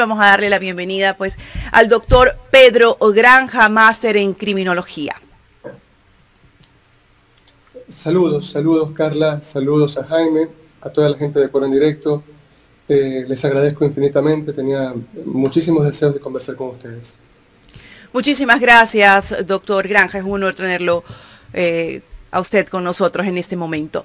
primero vamos a darle la bienvenida pues al doctor Pedro Granja, máster en criminología. Saludos Carla, saludos a Jaime, a toda la gente de Coro en Directo. Les agradezco infinitamente, tenía muchísimos deseos de conversar con ustedes. Muchísimas gracias, doctor Granja, es un honor tenerlo a usted con nosotros en este momento.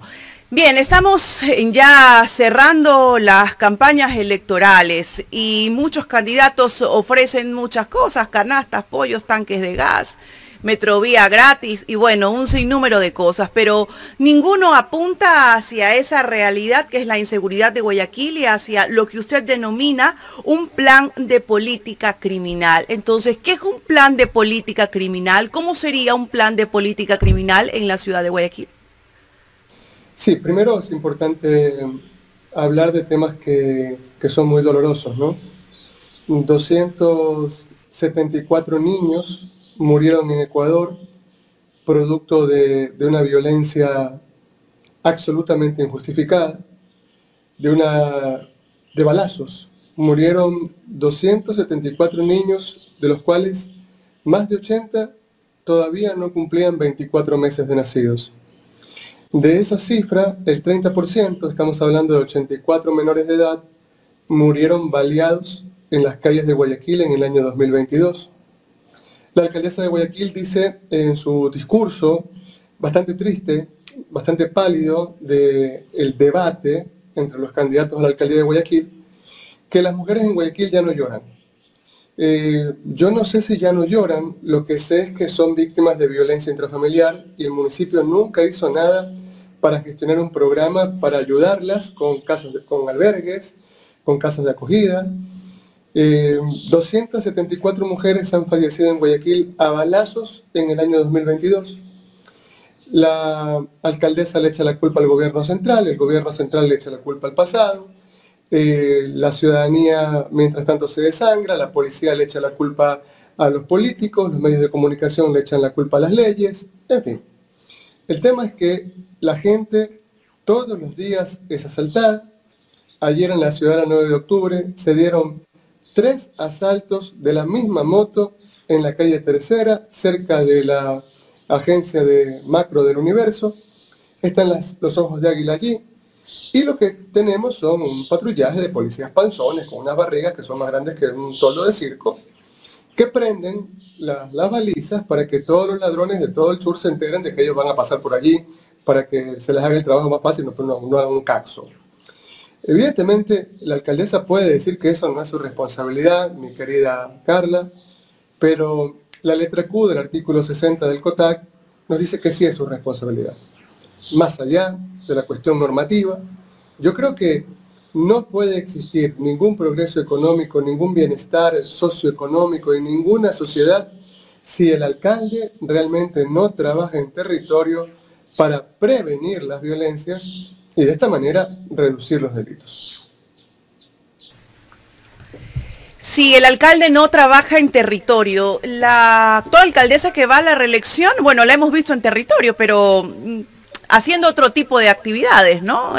Bien, estamos ya cerrando las campañas electorales y muchos candidatos ofrecen muchas cosas, canastas, pollos, tanques de gas, metrovía gratis y bueno, un sinnúmero de cosas, pero ninguno apunta hacia esa realidad que es la inseguridad de Guayaquil y hacia lo que usted denomina un plan de política criminal. Entonces, ¿qué es un plan de política criminal? ¿Cómo sería un plan de política criminal en la ciudad de Guayaquil? Sí, primero es importante hablar de temas que son muy dolorosos, ¿no? 274 niños murieron en Ecuador producto de una violencia absolutamente injustificada, de balazos. Murieron 274 niños, de los cuales más de 80 todavía no cumplían 24 meses de nacidos. De esa cifra, el 30%, estamos hablando de 84 menores de edad, murieron baleados en las calles de Guayaquil en el año 2022. La alcaldesa de Guayaquil dice en su discurso, bastante triste, bastante pálido, del debate entre los candidatos a la alcaldía de Guayaquil, que las mujeres en Guayaquil ya no lloran. Yo no sé si ya no lloran, lo que sé es que son víctimas de violencia intrafamiliar y el municipio nunca hizo nada para gestionar un programa para ayudarlas con albergues, con casas de acogida. 274 mujeres han fallecido en Guayaquil a balazos en el año 2022. La alcaldesa le echa la culpa al gobierno central, el gobierno central le echa la culpa al pasado, la ciudadanía mientras tanto se desangra, la policía le echa la culpa a los políticos, los medios de comunicación le echan la culpa a las leyes, en fin. El tema es que la gente todos los días es asaltada. Ayer en la ciudad del 9 de octubre se dieron 3 asaltos de la misma moto en la calle Tercera, cerca de la agencia de Macro del Universo. Están los ojos de águila allí. Y lo que tenemos son un patrullaje de policías panzones con unas barrigas que son más grandes que un toldo de circo, que prenden las balizas para que todos los ladrones de todo el sur se enteren de que ellos van a pasar por allí para que se les haga el trabajo más fácil, no hagan un caxo. Evidentemente, la alcaldesa puede decir que eso no es su responsabilidad, mi querida Carla, pero la letra Q del artículo 60 del COTAC nos dice que sí es su responsabilidad. Más allá de la cuestión normativa, yo creo que no puede existir ningún progreso económico, ningún bienestar socioeconómico en ninguna sociedad si el alcalde realmente no trabaja en territorio para prevenir las violencias y de esta manera reducir los delitos. Si el alcalde no trabaja en territorio, la actual alcaldesa que va a la reelección, bueno, la hemos visto en territorio, pero haciendo otro tipo de actividades, ¿no?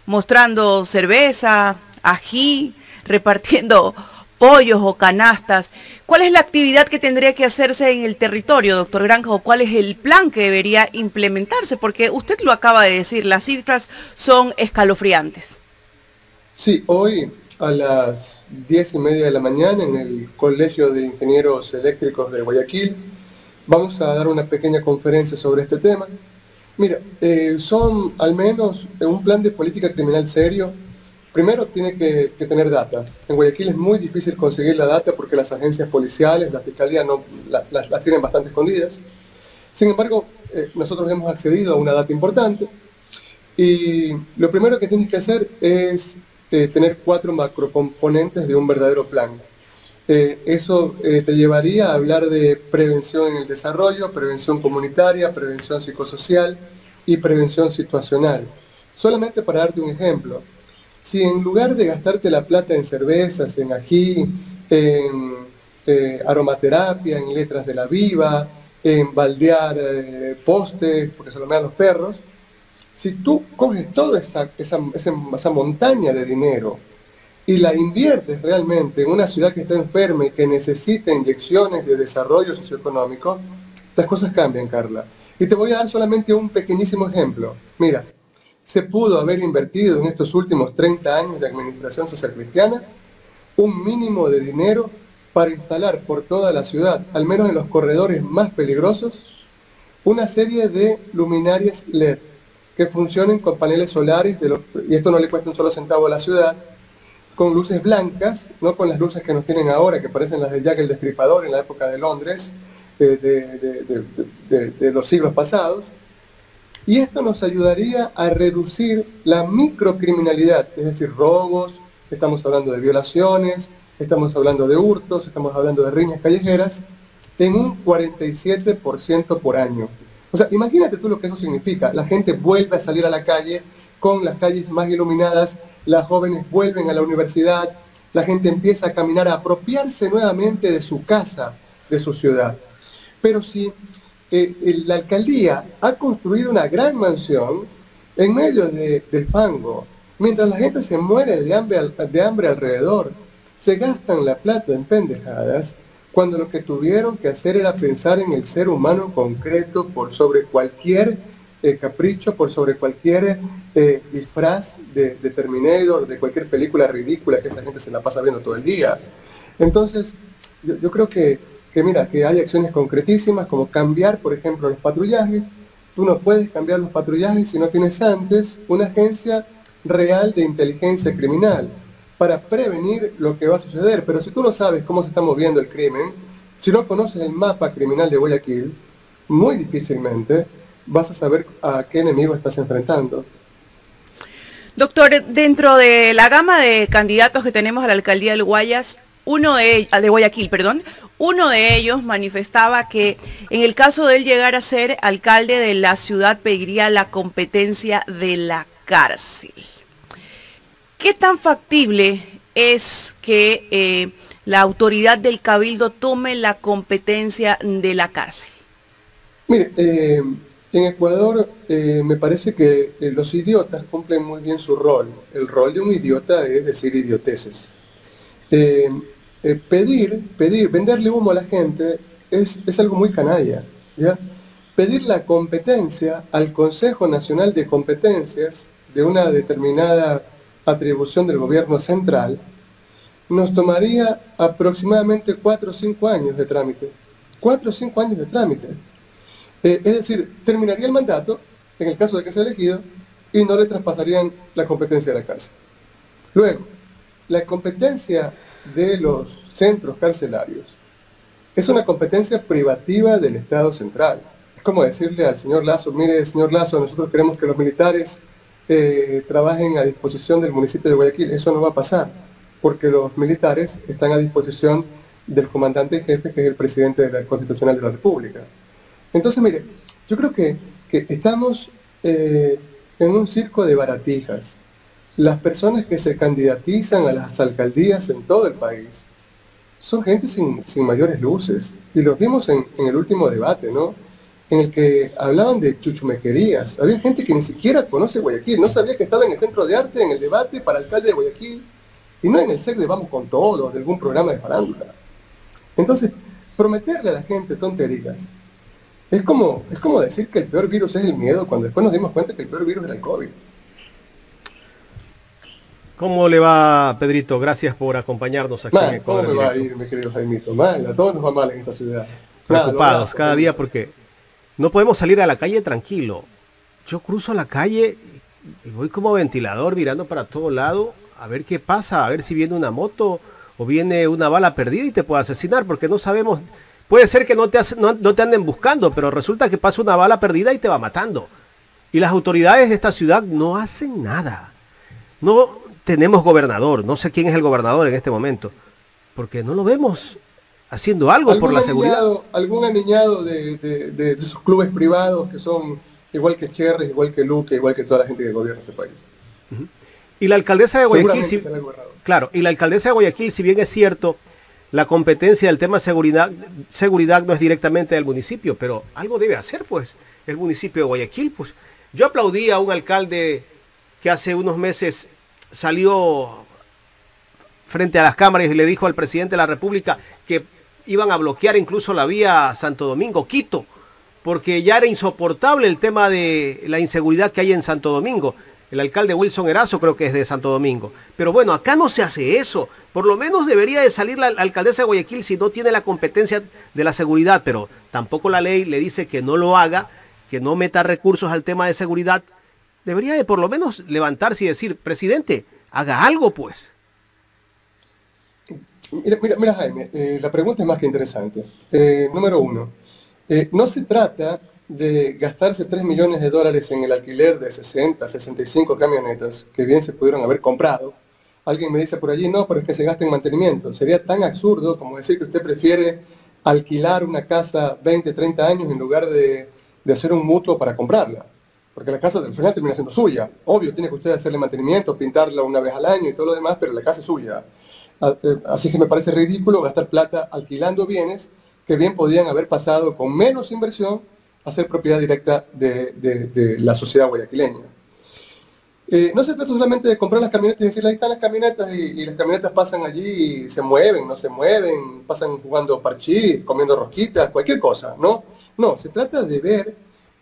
Mostrando cerveza, ají, repartiendo pollos o canastas. ¿Cuál es la actividad que tendría que hacerse en el territorio, doctor Granja, o cuál es el plan que debería implementarse? Porque usted lo acaba de decir, las cifras son escalofriantes. Sí, hoy a las 10:30 de la mañana en el Colegio de Ingenieros Eléctricos de Guayaquil vamos a dar una pequeña conferencia sobre este tema. Mira, son al menos un plan de política criminal serio. Primero tiene que tener data. En Guayaquil es muy difícil conseguir la data porque las agencias policiales, la fiscalía las tienen bastante escondidas. Sin embargo, nosotros hemos accedido a una data importante y lo primero que tienes que hacer es tener 4 macrocomponentes de un verdadero plan. Eso te llevaría a hablar de prevención en el desarrollo, prevención comunitaria, prevención psicosocial y prevención situacional. Solamente para darte un ejemplo, si en lugar de gastarte la plata en cervezas, en ají, en aromaterapia, en letras de la viva, en baldear postes porque se lo mean los perros, si tú coges toda esa montaña de dinero y la inviertes realmente en una ciudad que está enferma y que necesita inyecciones de desarrollo socioeconómico, las cosas cambian, Carla. Y te voy a dar solamente un pequeñísimo ejemplo. Mira, se pudo haber invertido en estos últimos 30 años de administración social cristiana un mínimo de dinero para instalar por toda la ciudad, al menos en los corredores más peligrosos, una serie de luminarias LED que funcionen con paneles solares, y esto no le cuesta un solo centavo a la ciudad, con luces blancas, no con las luces que nos tienen ahora, que parecen las de Jack el Destripador en la época de Londres, de los siglos pasados. Y esto nos ayudaría a reducir la microcriminalidad, es decir, robos, estamos hablando de violaciones, estamos hablando de hurtos, estamos hablando de riñas callejeras, en un 47% por año. O sea, imagínate tú lo que eso significa. La gente vuelve a salir a la calle con las calles más iluminadas, las jóvenes vuelven a la universidad, la gente empieza a caminar, a apropiarse nuevamente de su casa, de su ciudad. Pero si la alcaldía ha construido una gran mansión en medio del fango, mientras la gente se muere de hambre alrededor, se gastan la plata en pendejadas, cuando lo que tuvieron que hacer era pensar en el ser humano concreto por sobre cualquier capricho, por sobre cualquier disfraz de Terminator, de cualquier película ridícula que esta gente se la pasa viendo todo el día. Entonces, yo creo que mira, que hay acciones concretísimas como cambiar, por ejemplo, los patrullajes. Tú no puedes cambiar los patrullajes si no tienes antes una agencia real de inteligencia criminal para prevenir lo que va a suceder. Pero si tú no sabes cómo se está moviendo el crimen, si no conoces el mapa criminal de Guayaquil, muy difícilmente vas a saber a qué enemigo estás enfrentando. Doctor, dentro de la gama de candidatos que tenemos a la alcaldía del Guayas, de Guayaquil, uno de ellos manifestaba que en el caso de él llegar a ser alcalde de la ciudad pediría la competencia de la cárcel. ¿Qué tan factible es que la autoridad del Cabildo tome la competencia de la cárcel? Mire, en Ecuador me parece que los idiotas cumplen muy bien su rol. El rol de un idiota es decir idioteces. Venderle humo a la gente es algo muy canalla, ¿ya? Pedir la competencia al Consejo Nacional de Competencias de una determinada atribución del gobierno central nos tomaría aproximadamente 4 o 5 años de trámite. 4 o 5 años de trámite. Es decir, terminaría el mandato, en el caso de que sea elegido, y no le traspasarían la competencia de la cárcel. Luego, la competencia de los centros carcelarios es una competencia privativa del Estado central. Es como decirle al señor Lasso, mire, señor Lasso, nosotros queremos que los militares trabajen a disposición del municipio de Guayaquil. Eso no va a pasar, porque los militares están a disposición del comandante en jefe, que es el presidente de la Constitucional de la República. Entonces, mire, yo creo que estamos en un circo de baratijas. Las personas que se candidatizan a las alcaldías en todo el país son gente sin mayores luces. Y lo vimos en el último debate, ¿no? En el que hablaban de chuchumequerías. Había gente que ni siquiera conoce Guayaquil, no sabía que estaba en el Centro de Arte, en el debate para alcalde de Guayaquil, y no en el SEC de Vamos con Todo, de algún programa de farándula. Entonces, prometerle a la gente tonterías es como decir que el peor virus es el miedo, cuando después nos dimos cuenta que el peor virus era el COVID. ¿Cómo le va, Pedrito? Gracias por acompañarnos aquí en Ecuador. ¿Cómo me va a ir, mi querido Jaimito? Mal, a todos nos va mal en esta ciudad. Preocupados cada día porque no podemos salir a la calle tranquilo. Yo cruzo la calle y voy como ventilador mirando para todo lado a ver qué pasa, a ver si viene una moto o viene una bala perdida y te puede asesinar, porque no sabemos. Puede ser que no te anden buscando, pero resulta que pasa una bala perdida y te va matando. Y las autoridades de esta ciudad no hacen nada. No tenemos gobernador, no sé quién es el gobernador en este momento, porque no lo vemos haciendo algo por la seguridad. Algún aniñado de esos clubes privados que son igual que Cherres, igual que Luque, igual que toda la gente que gobierna este país. Uh-huh. Y la alcaldesa de Guayaquil, claro, y la alcaldesa de Guayaquil, si bien es cierto, la competencia del tema seguridad no es directamente del municipio, pero algo debe hacer, pues, el municipio de Guayaquil, pues. Yo aplaudí a un alcalde que hace unos meses salió frente a las cámaras y le dijo al presidente de la República que iban a bloquear incluso la vía Santo Domingo-Quito, porque ya era insoportable el tema de la inseguridad que hay en Santo Domingo. El alcalde Wilson Erazo creo que es de Santo Domingo. Pero bueno, acá no se hace eso. Por lo menos debería de salir la alcaldesa de Guayaquil si no tiene la competencia de la seguridad, pero tampoco la ley le dice que no lo haga, que no meta recursos al tema de seguridad. Debería de por lo menos levantarse y decir, presidente, haga algo pues. Mira Jaime, la pregunta es más que interesante. Número uno, no se trata de gastarse $3 millones en el alquiler de 60, 65 camionetas que bien se pudieron haber comprado. Alguien me dice por allí, no, pero es que se gasta en mantenimiento. Sería tan absurdo como decir que usted prefiere alquilar una casa 20, 30 años en lugar de hacer un mutuo para comprarla. Porque la casa del final termina siendo suya. Obvio, tiene que usted hacerle mantenimiento, pintarla una vez al año y todo lo demás, pero la casa es suya. Así que me parece ridículo gastar plata alquilando bienes que bien podían haber pasado con menos inversión a ser propiedad directa de la sociedad guayaquileña. No se trata solamente de comprar las camionetas y decir, ahí están las camionetas y las camionetas pasan allí y se mueven, no se mueven, pasan jugando parchís, comiendo rosquitas, cualquier cosa, ¿no? No, se trata de ver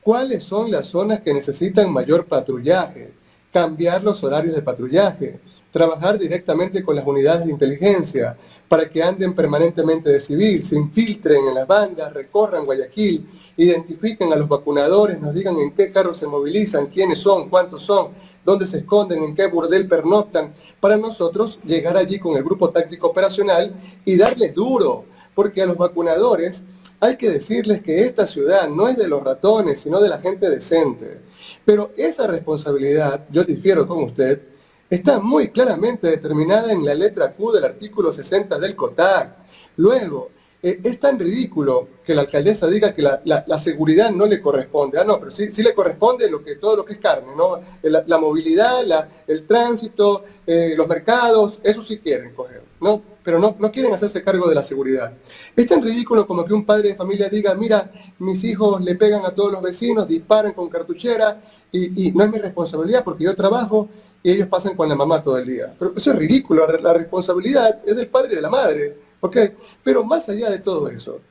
cuáles son las zonas que necesitan mayor patrullaje, cambiar los horarios de patrullaje, trabajar directamente con las unidades de inteligencia para que anden permanentemente de civil, se infiltren en las bandas, recorran Guayaquil, identifiquen a los vacunadores, nos digan en qué carros se movilizan, quiénes son, cuántos son, dónde se esconden, en qué burdel pernoctan, para nosotros llegar allí con el grupo táctico operacional y darles duro, porque a los vacunadores hay que decirles que esta ciudad no es de los ratones, sino de la gente decente. Pero esa responsabilidad, yo difiero con usted, está muy claramente determinada en la letra Q del artículo 60 del COTAC. Luego, es tan ridículo que la alcaldesa diga que la seguridad no le corresponde. Ah, no, pero sí le corresponde todo lo que es carne, ¿no? La movilidad, el tránsito, los mercados, eso sí quieren coger, ¿no? Pero no quieren hacerse cargo de la seguridad. Es tan ridículo como que un padre de familia diga, mira, mis hijos le pegan a todos los vecinos, disparan con cartuchera y no es mi responsabilidad porque yo trabajo y ellos pasan con la mamá todo el día. Pero eso es ridículo, la responsabilidad es del padre y de la madre, ¿ok? Pero más allá de todo eso,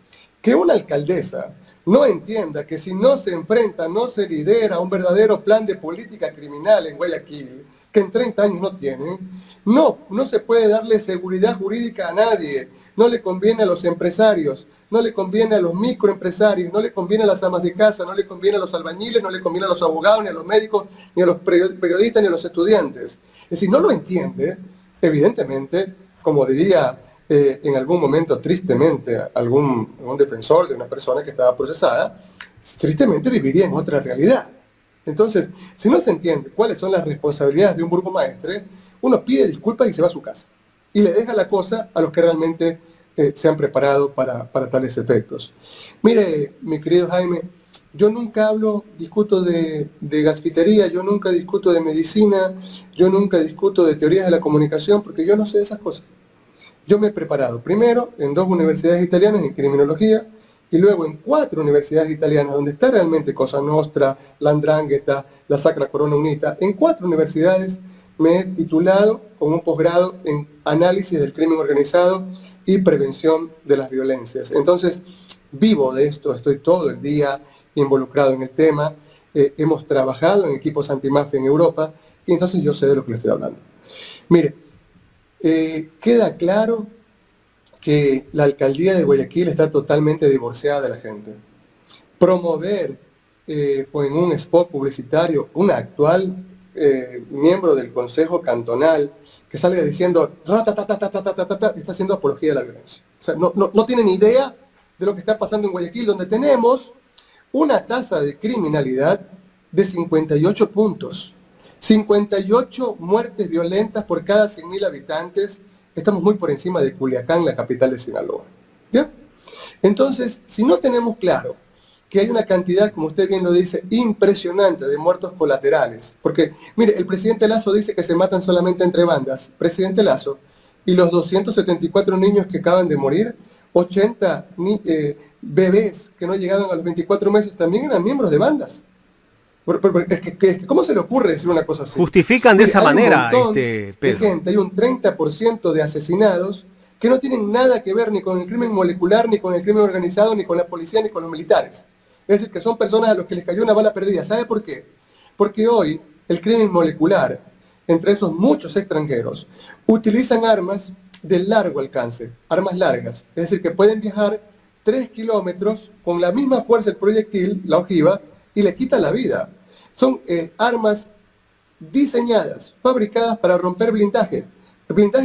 que una alcaldesa no entienda que si no se enfrenta, no se lidera un verdadero plan de política criminal en Guayaquil, que en 30 años no tienen, no se puede darle seguridad jurídica a nadie, no le conviene a los empresarios, no le conviene a los microempresarios, no le conviene a las amas de casa, no le conviene a los albañiles, no le conviene a los abogados, ni a los médicos, ni a los periodistas, ni a los estudiantes. Es decir, no lo entiende, evidentemente, como diría en algún momento tristemente algún defensor de una persona que estaba procesada, tristemente viviría en otra realidad. Entonces, si no se entiende cuáles son las responsabilidades de un grupo maestre, uno pide disculpas y se va a su casa. Y le deja la cosa a los que realmente se han preparado para tales efectos. Mire, mi querido Jaime, yo nunca discuto de gasfitería, yo nunca discuto de medicina, yo nunca discuto de teorías de la comunicación, porque yo no sé de esas cosas. Yo me he preparado primero en 2 universidades italianas en criminología y luego en 4 universidades italianas donde está realmente Cosa Nostra, la 'Ndrangheta, la Sacra Corona Unita. En 4 universidades me he titulado con un posgrado en análisis del crimen organizado y prevención de las violencias. Entonces, vivo de esto, estoy todo el día involucrado en el tema, hemos trabajado en equipos antimafia en Europa y entonces yo sé de lo que le estoy hablando. Mire, queda claro que la alcaldía de Guayaquil está totalmente divorciada de la gente. Promover en un spot publicitario una actual miembro del Consejo Cantonal que salga diciendo está haciendo apología de la violencia. O sea, no tienen idea de lo que está pasando en Guayaquil, donde tenemos una tasa de criminalidad de 58 puntos. 58 muertes violentas por cada 100.000 habitantes. Estamos muy por encima de Culiacán, la capital de Sinaloa. ¿Ya? Entonces, si no tenemos claro que hay una cantidad, como usted bien lo dice, impresionante de muertos colaterales, porque, mire, el presidente Lasso dice que se matan solamente entre bandas, presidente Lasso, y los 274 niños que acaban de morir, 80 bebés que no llegaron a los 24 meses, también eran miembros de bandas. ¿Cómo se le ocurre decir una cosa así? Justifican de esa manera, Pedro. Hay un 30% de asesinados que no tienen nada que ver ni con el crimen molecular, ni con el crimen organizado, ni con la policía, ni con los militares. Es decir, que son personas a los que les cayó una bala perdida. ¿Sabe por qué? Porque hoy el crimen molecular, entre esos muchos extranjeros, utilizan armas de largo alcance, armas largas. Es decir, que pueden viajar 3 kilómetros con la misma fuerza del proyectil, la ojiva, y le quita la vida. Son armas diseñadas, fabricadas para romper blindaje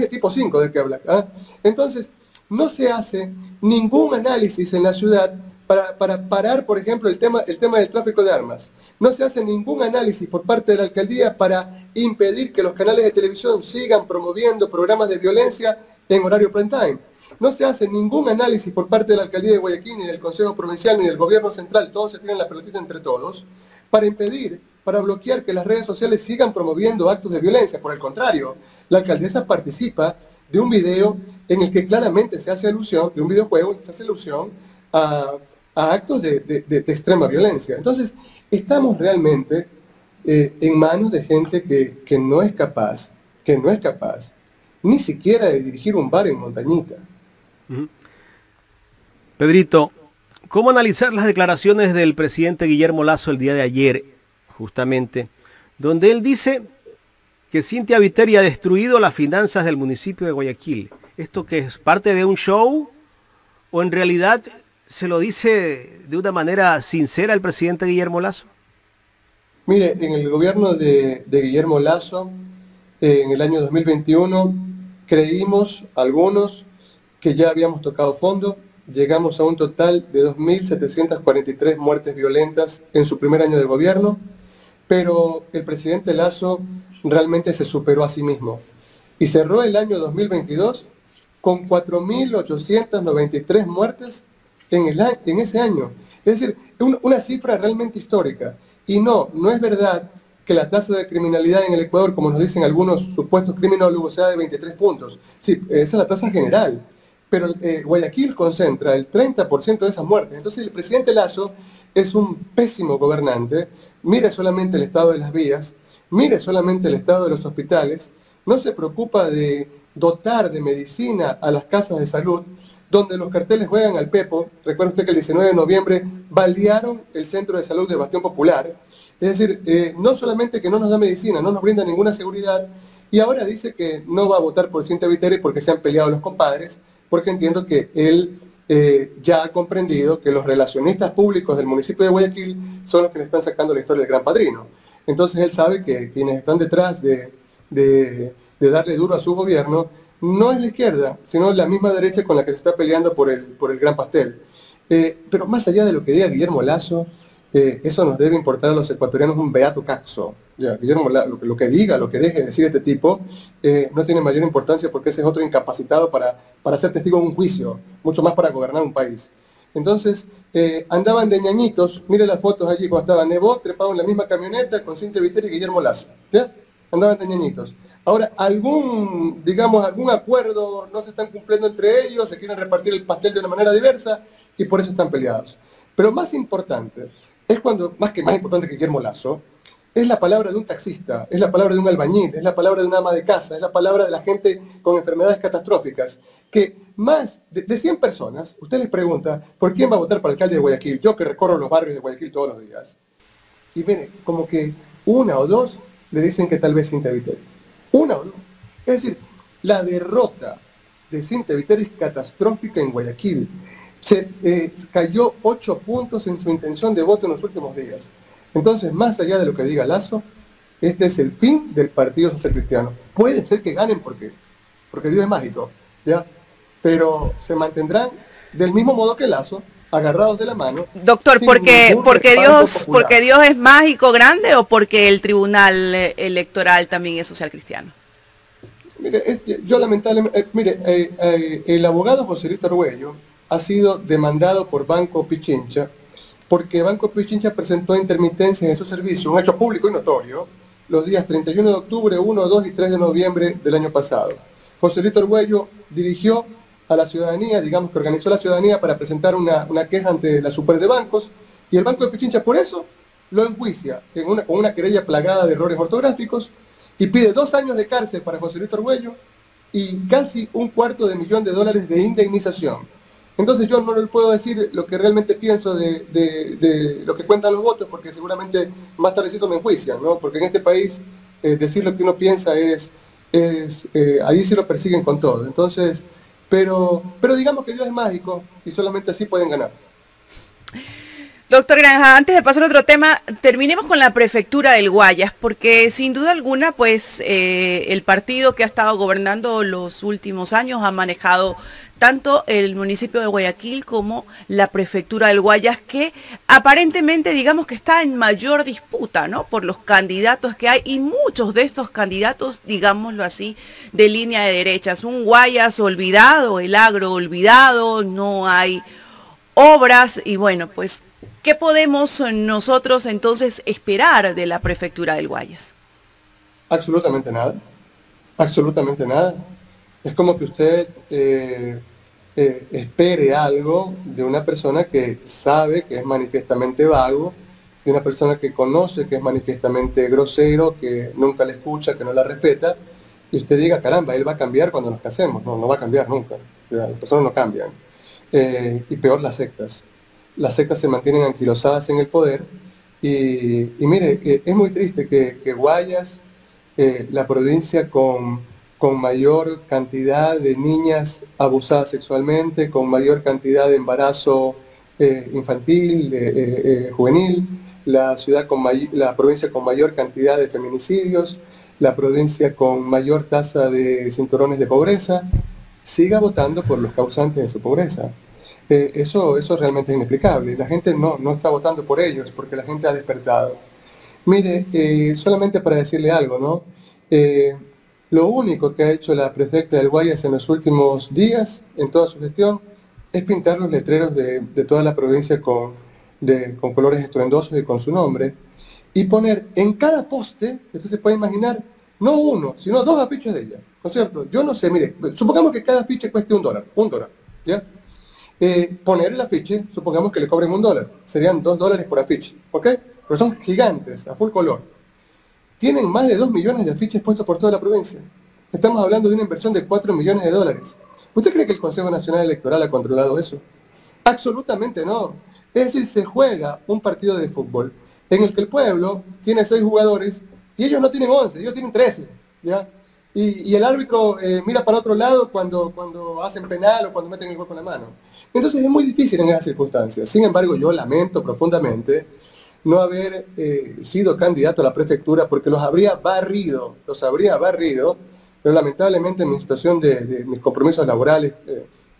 tipo 5 del que habla. ¿Ah? Entonces, no se hace ningún análisis en la ciudad para parar, por ejemplo, el tema del tráfico de armas. No se hace ningún análisis por parte de la alcaldía para impedir que los canales de televisión sigan promoviendo programas de violencia en horario prime time. No se hace ningún análisis por parte de la alcaldía de Guayaquil, ni del Consejo Provincial, ni del gobierno central, todos se tiran la pelotita entre todos, para impedir, para bloquear que las redes sociales sigan promoviendo actos de violencia. Por el contrario, la alcaldesa participa de un video en el que claramente se hace alusión, de un videojuego en el que se hace alusión a actos de extrema violencia. Entonces, estamos realmente en manos de gente que no es capaz ni siquiera de dirigir un bar en Montañita. Pedrito, ¿cómo analizar las declaraciones del presidente Guillermo Lasso el día de ayer, justamente, donde él dice que Cynthia Viteri ha destruido las finanzas del municipio de Guayaquil? ¿Esto que es parte de un show o en realidad se lo dice de una manera sincera el presidente Guillermo Lasso? Mire, en el gobierno de Guillermo Lasso, en el año 2021, creímos algunos que ya habíamos tocado fondo. Llegamos a un total de 2.743 muertes violentas en su primer año de gobierno, pero el presidente Lasso realmente se superó a sí mismo y cerró el año 2022 con 4.893 muertes en ese año. Es decir, una cifra realmente histórica. Y no es verdad que la tasa de criminalidad en el Ecuador, como nos dicen algunos supuestos criminólogos, sea de 23 puntos. Sí, esa es la tasa general. Pero Guayaquil concentra el 30% de esas muertes. Entonces el presidente Lasso es un pésimo gobernante. Mire solamente el estado de las vías, mire solamente el estado de los hospitales, no se preocupa de dotar de medicina a las casas de salud, donde los carteles juegan al pepo. Recuerda usted que el 19 de noviembre balearon el centro de salud de Bastión Popular. Es decir, no solamente que no nos da medicina, no nos brinda ninguna seguridad, y ahora dice que no va a votar por Cynthia Viteri porque se han peleado los compadres, porque entiendo que él ya ha comprendido que los relacionistas públicos del municipio de Guayaquil son los que le están sacando la historia del Gran Padrino. Entonces él sabe que quienes están detrás de darle duro a su gobierno no es la izquierda, sino la misma derecha con la que se está peleando por el Gran Pastel. Pero más allá de lo que diga Guillermo Lasso, eso nos debe importar a los ecuatorianos un beato caxo. Ya, Guillermo, lo que diga, lo que deje de decir este tipo, no tiene mayor importancia porque ese es otro incapacitado para ser testigo de un juicio, mucho más para gobernar un país. Entonces, andaban de ñañitos, mire las fotos allí cuando estaba Nebot trepado en la misma camioneta con Cynthia Viteri y Guillermo Lasso. ¿Ya? Andaban de ñañitos. Ahora, algún acuerdo no se están cumpliendo entre ellos, se quieren repartir el pastel de una manera diversa y por eso están peleados. Pero más importante, más importante que Guillermo Lasso, es la palabra de un taxista, es la palabra de un albañil, es la palabra de una ama de casa, es la palabra de la gente con enfermedades catastróficas, que más de 100 personas, usted les pregunta, ¿por quién va a votar para alcalde de Guayaquil? Yo que recorro los barrios de Guayaquil todos los días. Y mire, como que una o dos le dicen que tal vez Cynthia Viteri. Una o dos. Es decir, la derrota de Cynthia Viteri es catastrófica en Guayaquil. Se cayó 8 puntos en su intención de voto en los últimos días. Entonces, más allá de lo que diga Lasso, este es el fin del Partido Social Cristiano. Puede ser que ganen porque Dios es mágico, ¿ya? Pero se mantendrán del mismo modo que Lasso, agarrados de la mano. Doctor, porque Dios es mágico, grande, o porque el Tribunal Electoral también es social cristiano. Mire, yo lamentablemente, el abogado Joselito Arguello ha sido demandado por Banco Pichincha porque Banco Pichincha presentó intermitencia en su servicio, un hecho público y notorio, los días 31 de octubre, 1, 2 y 3 de noviembre del año pasado. Joselito Arguello dirigió a la ciudadanía, digamos que organizó la ciudadanía para presentar una queja ante la Super de Bancos, y el Banco de Pichincha por eso lo enjuicia con una querella plagada de errores ortográficos y pide 2 años de cárcel para José Luis Argüello y casi $250,000 de indemnización. Entonces yo no le puedo decir lo que realmente pienso de lo que cuentan los votos, porque seguramente más tardecito me enjuician, ¿no? Porque en este país decir lo que uno piensa ahí sí lo persiguen con todo. Entonces, pero digamos que Dios es mágico y solamente así pueden ganar. Doctor Granja, antes de pasar a otro tema, terminemos con la prefectura del Guayas, porque sin duda alguna, pues el partido que ha estado gobernando los últimos años ha manejado tanto el municipio de Guayaquil como la prefectura del Guayas, que aparentemente digamos que está en mayor disputa, ¿no? Por los candidatos que hay, y muchos de estos candidatos, digámoslo así, de línea de derechas. Un Guayas olvidado, el agro olvidado, no hay obras y bueno, pues ¿qué podemos nosotros entonces esperar de la prefectura del Guayas? Absolutamente nada, absolutamente nada. Es como que usted espere algo de una persona que sabe que es manifiestamente vago, de una persona que conoce que es manifiestamente grosero, que nunca le escucha, que no la respeta, y usted diga, caramba, él va a cambiar cuando nos casemos. No, no va a cambiar nunca. Las personas no cambian. Y peor las sectas. Las sectas se mantienen anquilosadas en el poder y mire, es muy triste que Guayas, la provincia con mayor cantidad de niñas abusadas sexualmente, con mayor cantidad de embarazo infantil, juvenil, la provincia con mayor cantidad de feminicidios, la provincia con mayor tasa de cinturones de pobreza, siga votando por los causantes de su pobreza. Eso realmente es inexplicable. La gente no está votando por ellos porque la gente ha despertado. Mire, solamente para decirle algo, ¿no? Lo único que ha hecho la prefecta del Guayas en los últimos días, en toda su gestión, es pintar los letreros de toda la provincia con colores estruendosos y con su nombre, y poner en cada poste, usted se puede imaginar, no uno, sino 2 afiches de ella, ¿no es cierto? Yo no sé, mire, supongamos que cada afiche cueste $1, ¿ya? Poner el afiche, supongamos que le cobren $1, serían $2 por afiche, ¿ok? Pero son gigantes, a full color. Tienen más de 2 millones de afiches puestos por toda la provincia. Estamos hablando de una inversión de $4 millones. ¿Usted cree que el Consejo Nacional Electoral ha controlado eso? Absolutamente no. Es decir, se juega un partido de fútbol en el que el pueblo tiene 6 jugadores y ellos no tienen 11, ellos tienen 13, ¿ya? Y el árbitro mira para otro lado cuando hacen penal o cuando meten el gol con la mano. Entonces es muy difícil en esas circunstancias. Sin embargo, yo lamento profundamente no haber sido candidato a la prefectura porque los habría barrido, pero lamentablemente mi situación de mis compromisos laborales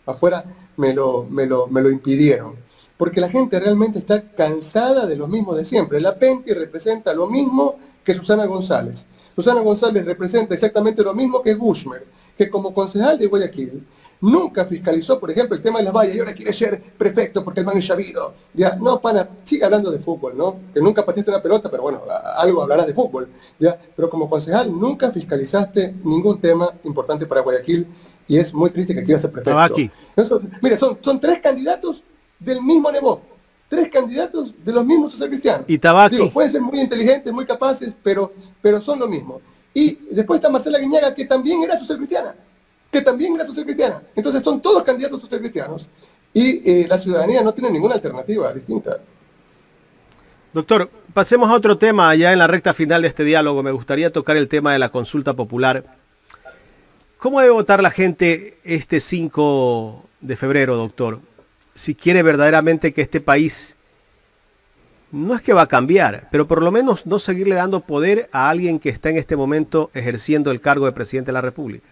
afuera me lo impidieron. Porque la gente realmente está cansada de los mismos de siempre. La Penty representa lo mismo que Susana González. Susana González representa exactamente lo mismo que Bushmer, que como concejal de Guayaquil nunca fiscalizó, por ejemplo, el tema de las vallas y ahora quiere ser prefecto porque el man es sabido. Ya, no, pana, sigue hablando de fútbol, ¿no? Que nunca pateaste una pelota, pero bueno, algo hablarás de fútbol, ¿ya? Pero como concejal nunca fiscalizaste ningún tema importante para Guayaquil y es muy triste que quieras ser prefecto. Mire, son 3 candidatos del mismo Nebo, 3 candidatos de los mismos socialcristianos. Y Tabaqui. Digo, pueden ser muy inteligentes, muy capaces, pero son lo mismo. Y después está Marcela Guiñaga, que también era socialcristiana. Entonces son todos candidatos socialcristianos. Y la ciudadanía no tiene ninguna alternativa distinta. Doctor, pasemos a otro tema ya en la recta final de este diálogo. Me gustaría tocar el tema de la consulta popular. ¿Cómo debe votar la gente este 5 de febrero, doctor? Si quiere verdaderamente que este país, no es que va a cambiar, pero por lo menos no seguirle dando poder a alguien que está en este momento ejerciendo el cargo de presidente de la República.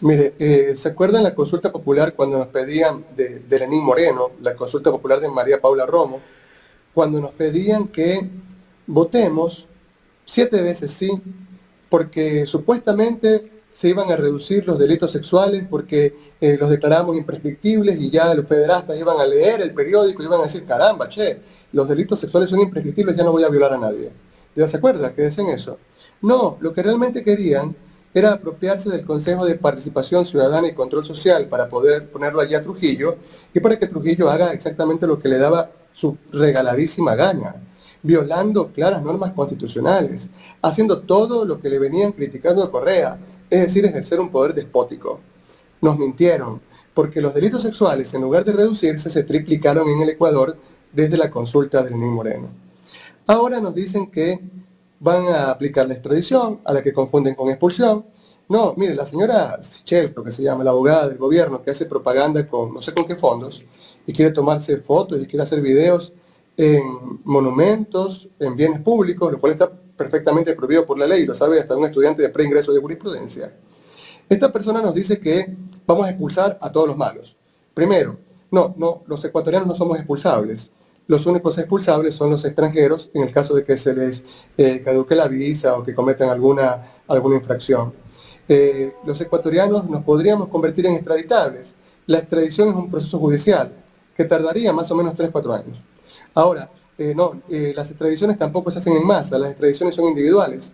Mire, ¿se acuerdan la consulta popular cuando nos pedían de Lenín Moreno, la consulta popular de María Paula Romo, cuando nos pedían que votemos 7 veces sí, porque supuestamente se iban a reducir los delitos sexuales porque los declaramos imprescriptibles y ya los pederastas iban a leer el periódico y iban a decir, caramba, che, los delitos sexuales son imprescriptibles, ya no voy a violar a nadie? ¿Ya se acuerdan que decían eso? No, lo que realmente querían era apropiarse del Consejo de Participación Ciudadana y Control Social para poder ponerlo allí a Trujillo y para que Trujillo haga exactamente lo que le daba su regaladísima gana, violando claras normas constitucionales, haciendo todo lo que le venían criticando a Correa, es decir, ejercer un poder despótico. Nos mintieron, porque los delitos sexuales, en lugar de reducirse, se triplicaron en el Ecuador desde la consulta de Lenín Moreno. Ahora nos dicen que van a aplicar la extradición, a la que confunden con expulsión. No, mire, la señora Sichel, creo que se llama, la abogada del gobierno, que hace propaganda con no sé con qué fondos, y quiere tomarse fotos y quiere hacer videos en monumentos, en bienes públicos, lo cual está perfectamente prohibido por la ley, lo sabe hasta un estudiante de preingreso de jurisprudencia. Esta persona nos dice que vamos a expulsar a todos los malos. Primero, no, los ecuatorianos no somos expulsables. Los únicos expulsables son los extranjeros en el caso de que se les caduque la visa o que cometan alguna infracción. Los ecuatorianos nos podríamos convertir en extraditables. La extradición es un proceso judicial que tardaría más o menos 3-4 años. Ahora, las extradiciones tampoco se hacen en masa, las extradiciones son individuales.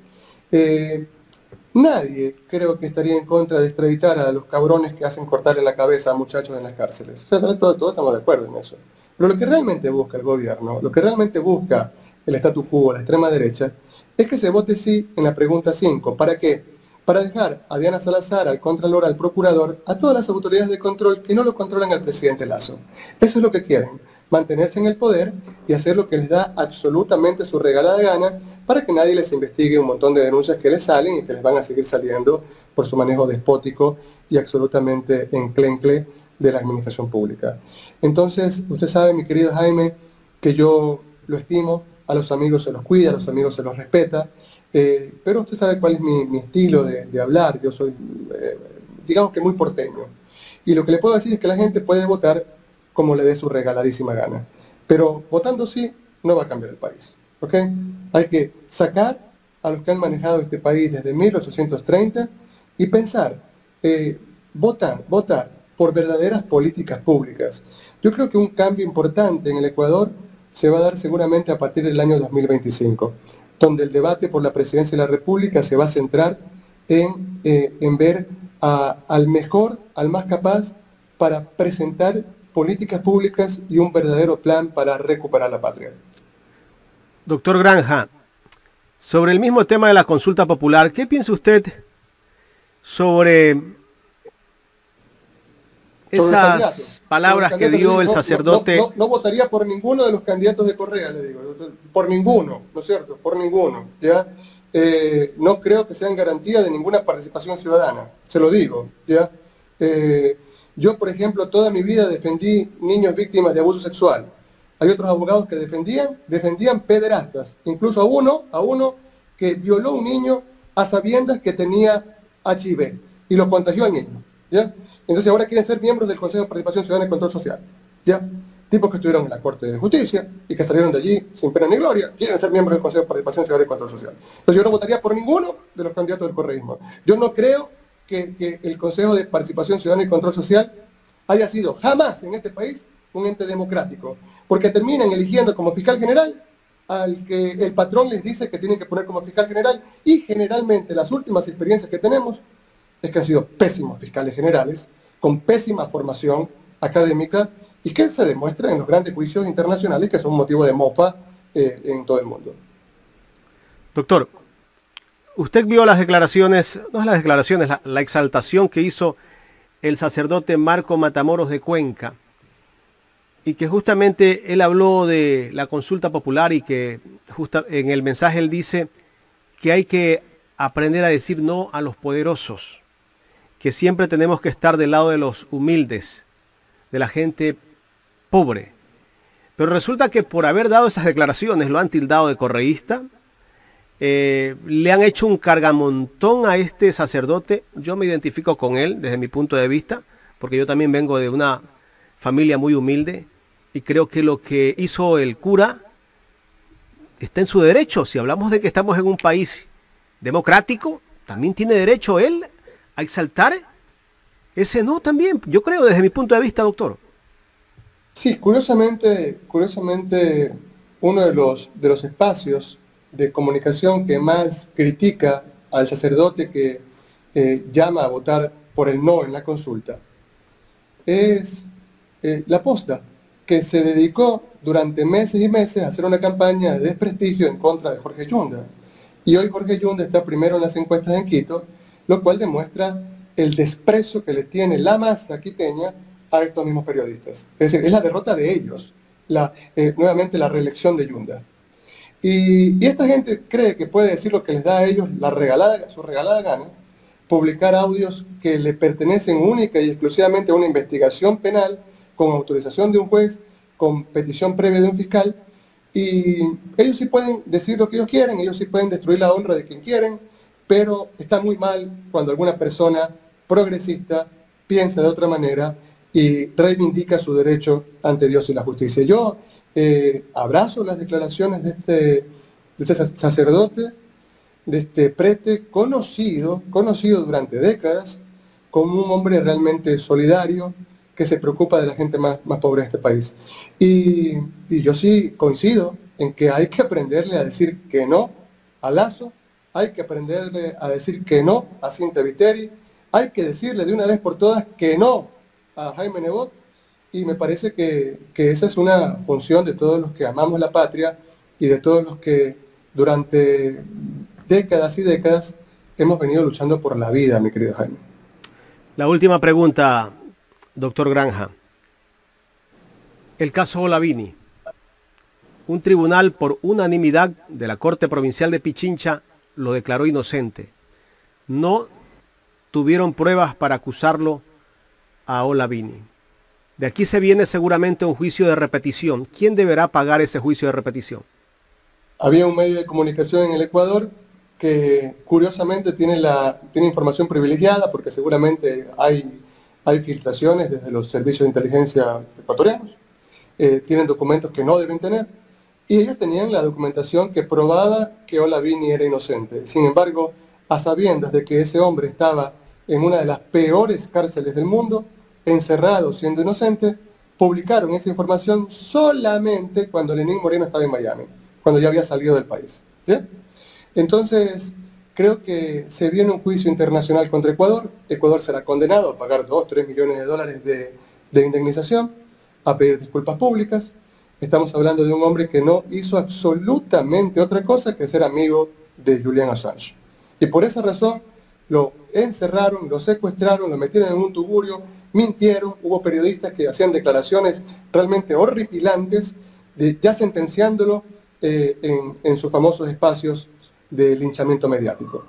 Nadie creo que estaría en contra de extraditar a los cabrones que hacen cortarle la cabeza a muchachos en las cárceles. O sea, todos estamos de acuerdo en eso. Pero lo que realmente busca el gobierno, lo que realmente busca el statu quo, la extrema derecha, es que se vote sí en la pregunta 5. ¿Para qué? Para dejar a Diana Salazar, al Contralor, al Procurador, a todas las autoridades de control que no lo controlan al presidente Lasso. Eso es lo que quieren, mantenerse en el poder y hacer lo que les da absolutamente su regalada gana para que nadie les investigue un montón de denuncias que les salen y que les van a seguir saliendo por su manejo despótico y absolutamente enclencle de la administración pública. Entonces, usted sabe, mi querido Jaime, que yo lo estimo, a los amigos se los cuida, a los amigos se los respeta, pero usted sabe cuál es mi estilo de hablar. Yo soy, digamos que muy porteño. Y lo que le puedo decir es que la gente puede votar como le dé su regaladísima gana. Pero votando sí, no va a cambiar el país. ¿Ok? Hay que sacar a los que han manejado este país desde 1830 y pensar, votar por verdaderas políticas públicas. Yo creo que un cambio importante en el Ecuador se va a dar seguramente a partir del año 2025, donde el debate por la presidencia de la República se va a centrar en ver al mejor, al más capaz, para presentar políticas públicas y un verdadero plan para recuperar la patria. Doctor Granja, sobre el mismo tema de la consulta popular, ¿qué piensa usted sobre esas palabras que dio el sacerdote? No votaría por ninguno de los candidatos de Correa, le digo, por ninguno, ¿no es cierto? Por ninguno, ¿ya? No creo que sean garantía de ninguna participación ciudadana, se lo digo, ¿ya? Yo, por ejemplo, toda mi vida defendí niños víctimas de abuso sexual. Hay otros abogados que defendían pederastas, incluso a uno que violó a un niño a sabiendas que tenía HIV y lo contagió al niño, ¿ya? Entonces ahora quieren ser miembros del Consejo de Participación Ciudadana y Control Social, ¿ya? Tipos que estuvieron en la Corte de Justicia y que salieron de allí sin pena ni gloria, quieren ser miembros del Consejo de Participación Ciudadana y Control Social. Entonces yo no votaría por ninguno de los candidatos del correísmo. Yo no creo que el Consejo de Participación Ciudadana y Control Social haya sido jamás en este país un ente democrático, porque terminan eligiendo como fiscal general al que el patrón les dice que tienen que poner como fiscal general, y generalmente las últimas experiencias que tenemos es que han sido pésimos fiscales generales, con pésima formación académica, y que se demuestra en los grandes juicios internacionales que son motivo de mofa en todo el mundo. Doctor, usted vio las declaraciones, no las declaraciones, la exaltación que hizo el sacerdote Marco Matamoros de Cuenca, y que justamente él habló de la consulta popular y que en el mensaje él dice que hay que aprender a decir no a los poderosos, que siempre tenemos que estar del lado de los humildes, de la gente pobre. Pero resulta que por haber dado esas declaraciones lo han tildado de correísta, le han hecho un cargamontón a este sacerdote. Yo me identifico con él desde mi punto de vista, porque yo también vengo de una familia muy humilde y creo que lo que hizo el cura está en su derecho. Si hablamos de que estamos en un país democrático, también tiene derecho él a exaltar ese no también, yo creo, desde mi punto de vista, doctor. Sí, curiosamente uno de los espacios de comunicación que más critica al sacerdote que llama a votar por el no en la consulta es La Posta, que se dedicó durante meses y meses a hacer una campaña de desprestigio en contra de Jorge Yunda. Y hoy Jorge Yunda está primero en las encuestas en Quito, lo cual demuestra el desprecio que le tiene la masa quiteña a estos mismos periodistas. Es decir, es la derrota de ellos, nuevamente la reelección de Yunda. Y esta gente cree que puede decir lo que les da a ellos su regalada gana, publicar audios que le pertenecen única y exclusivamente a una investigación penal, con autorización de un juez, con petición previa de un fiscal, y ellos sí pueden decir lo que ellos quieren, ellos sí pueden destruir la honra de quien quieren, pero está muy mal cuando alguna persona progresista piensa de otra manera y reivindica su derecho ante Dios y la justicia. Yo abrazo las declaraciones de este sacerdote, de este prete conocido durante décadas como un hombre realmente solidario, que se preocupa de la gente más pobre de este país. Y yo sí coincido en que hay que aprenderle a decir que no a Lasso, hay que aprenderle a decir que no a Cintia Viteri, hay que decirle de una vez por todas que no a Jaime Nebot, y me parece que esa es una función de todos los que amamos la patria y de todos los que durante décadas y décadas hemos venido luchando por la vida, mi querido Jaime. La última pregunta, doctor Granja. El caso Olavini. Un tribunal por unanimidad de la Corte Provincial de Pichincha lo declaró inocente. No tuvieron pruebas para acusarlo a Olavini. De aquí se viene seguramente un juicio de repetición. ¿Quién deberá pagar ese juicio de repetición? Había un medio de comunicación en el Ecuador que curiosamente tiene información privilegiada, porque seguramente hay filtraciones desde los servicios de inteligencia ecuatorianos, tienen documentos que no deben tener, y ellos tenían la documentación que probaba que Olavini era inocente. Sin embargo, a sabiendas de que ese hombre estaba en una de las peores cárceles del mundo, encerrado siendo inocente, publicaron esa información solamente cuando Lenín Moreno estaba en Miami, cuando ya había salido del país. ¿Bien? Entonces, creo que se viene un juicio internacional contra Ecuador. Ecuador será condenado a pagar 2-3 millones de dólares de indemnización, a pedir disculpas públicas. Estamos hablando de un hombre que no hizo absolutamente otra cosa que ser amigo de Julian Assange. Y por esa razón lo encerraron, lo secuestraron, lo metieron en un tugurio, mintieron. Hubo periodistas que hacían declaraciones realmente horripilantes, ya sentenciándolo en sus famosos espacios de linchamiento mediático.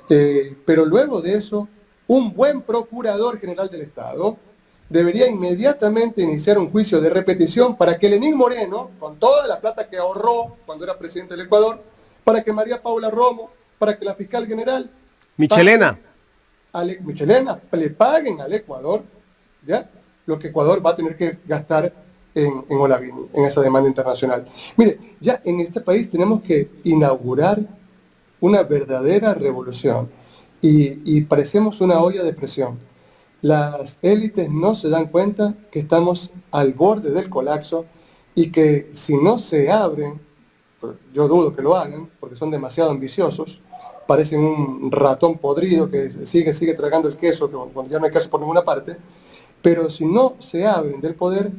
Pero luego de eso, un buen procurador general del Estado debería inmediatamente iniciar un juicio de repetición para que Lenín Moreno, con toda la plata que ahorró cuando era presidente del Ecuador, para que María Paula Romo, para que la fiscal general Michelena le paguen al Ecuador, ¿ya?, lo que Ecuador va a tener que gastar en Olavini, en esa demanda internacional. Mire, ya en este país tenemos que inaugurar una verdadera revolución y parecemos una olla de presión. Las élites no se dan cuenta que estamos al borde del colapso y que si no se abren, yo dudo que lo hagan porque son demasiado ambiciosos, parecen un ratón podrido que sigue tragando el queso cuando ya no hay queso por ninguna parte, pero si no se abren del poder,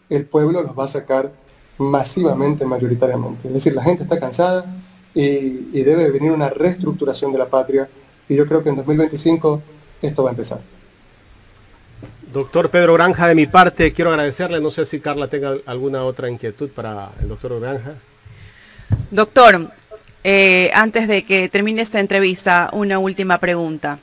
el pueblo los va a sacar masivamente, mayoritariamente. Es decir, la gente está cansada y debe venir una reestructuración de la patria, y yo creo que en 2025 esto va a empezar. Doctor Pedro Granja, de mi parte quiero agradecerle. No sé si Carla tenga alguna otra inquietud para el doctor Granja. Doctor, antes de que termine esta entrevista, una última pregunta.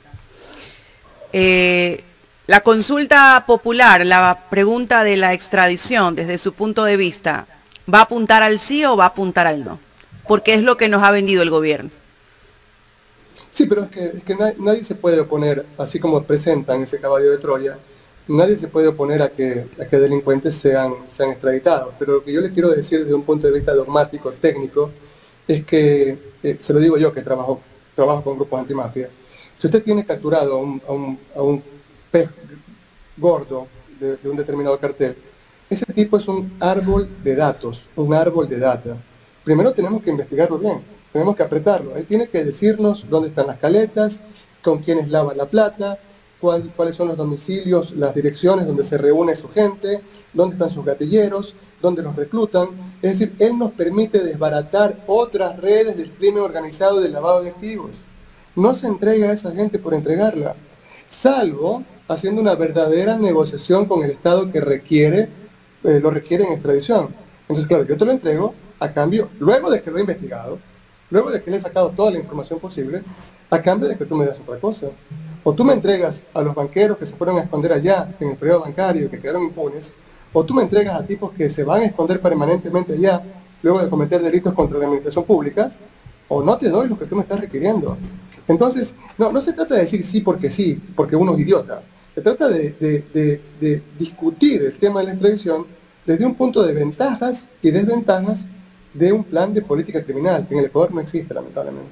La consulta popular, la pregunta de la extradición, desde su punto de vista, ¿va a apuntar al sí o va a apuntar al no? Porque es lo que nos ha vendido el gobierno. Sí, pero es que nadie se puede oponer, así como presentan ese caballo de Troya, nadie se puede oponer a que delincuentes sean extraditados. Pero lo que yo le quiero decir desde un punto de vista dogmático, técnico, es que, se lo digo yo que trabajo con grupos antimafia, si usted tiene capturado a un pez gordo de un determinado cartel, ese tipo es un árbol de datos, un árbol de data. Primero tenemos que investigarlo bien, tenemos que apretarlo. Él tiene que decirnos dónde están las caletas, con quiénes lavan la plata, cuáles son los domicilios, las direcciones donde se reúne su gente, dónde están sus gatilleros, donde los reclutan. Es decir, él nos permite desbaratar otras redes del crimen organizado del lavado de activos. No se entrega a esa gente por entregarla, salvo haciendo una verdadera negociación con el Estado que lo requiere en extradición. Entonces, claro, yo te lo entrego a cambio, luego de que lo he investigado, luego de que le he sacado toda la información posible, a cambio de que tú me das otra cosa. O tú me entregas a los banqueros que se fueron a esconder allá en el periodo bancario, que quedaron impunes, o tú me entregas a tipos que se van a esconder permanentemente allá, luego de cometer delitos contra la administración pública, o no te doy lo que tú me estás requiriendo. Entonces, no se trata de decir sí, porque uno es idiota. Se trata de discutir el tema de la extradición desde un punto de ventajas y desventajas de un plan de política criminal, que en el Ecuador no existe, lamentablemente.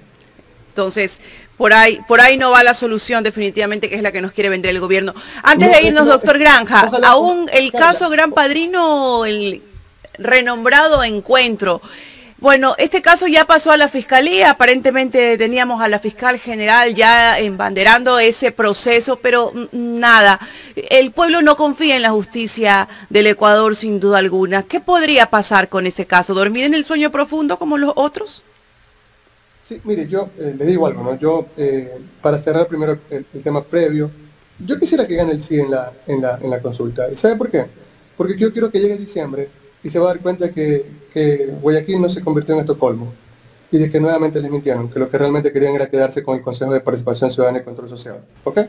Entonces, por ahí no va la solución definitivamente, que es la que nos quiere vender el gobierno. Antes de irnos, doctor Granja, aún el caso Gran Padrino, el renombrado Encuentro. Bueno, este caso ya pasó a la Fiscalía, aparentemente teníamos a la Fiscal General ya embanderando ese proceso, pero nada, el pueblo no confía en la justicia del Ecuador sin duda alguna. ¿Qué podría pasar con ese caso? ¿Dormir en el sueño profundo como los otros? Sí, mire, yo le digo algo, ¿no? Yo, para cerrar primero el tema previo, yo quisiera que gane el sí en la consulta. ¿Y sabe por qué? Porque yo quiero que llegue diciembre y se va a dar cuenta que Guayaquil no se convirtió en Estocolmo y de que nuevamente les mintieron, que lo que realmente querían era quedarse con el Consejo de Participación Ciudadana y Control Social. ¿Ok?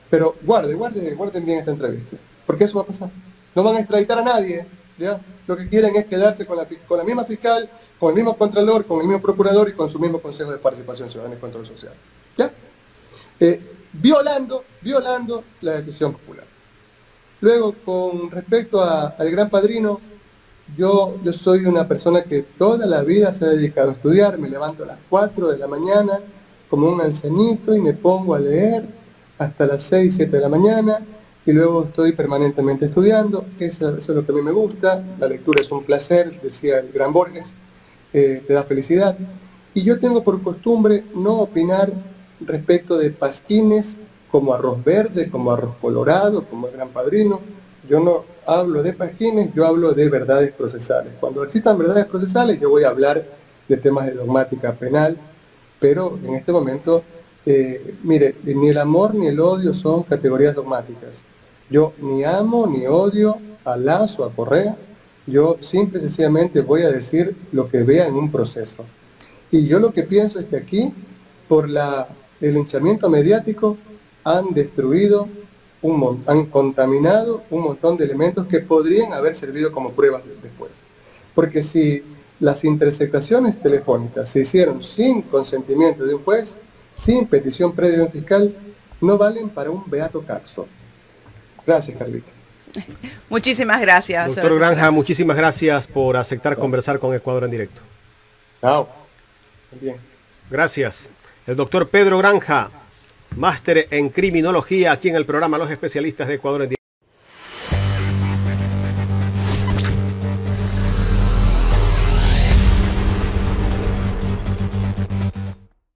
Pero guarden bien esta entrevista, porque eso va a pasar. No van a extraditar a nadie, ¿ya? Lo que quieren es quedarse con la misma fiscal, con el mismo contralor, con el mismo procurador y con su mismo Consejo de Participación Ciudadana y Control Social. ¿Ya? Violando la decisión popular. Luego, con respecto al Gran Padrino, yo soy una persona que toda la vida se ha dedicado a estudiar. Me levanto a las 4 de la mañana como un ancianito y me pongo a leer hasta las 6, 7 de la mañana y luego estoy permanentemente estudiando. Eso es lo que a mí me gusta. La lectura es un placer, decía el gran Borges, te da felicidad. Y yo tengo por costumbre no opinar respecto de pasquines como Arroz Verde, como Arroz Colorado, como el Gran Padrino. Yo no hablo de pasquines, yo hablo de verdades procesales. Cuando existan verdades procesales, yo voy a hablar de temas de dogmática penal, pero en este momento, mire, ni el amor ni el odio son categorías dogmáticas. Yo ni amo ni odio a Lazo, a Correa. Yo simple y sencillamente voy a decir lo que vea en un proceso. Y yo lo que pienso es que aquí, por el linchamiento mediático, han destruido, han contaminado un montón de elementos que podrían haber servido como pruebas después. Porque si las interceptaciones telefónicas se hicieron sin consentimiento de un juez, sin petición previa de un fiscal, no valen para un beato caso. Gracias, Carlita. Muchísimas gracias. Doctor Granja, muchísimas gracias por aceptar conversar con Ecuador en directo. Chao. Bien. Gracias. El doctor Pedro Granja, máster en criminología, aquí en el programa Los Especialistas de Ecuador en directo.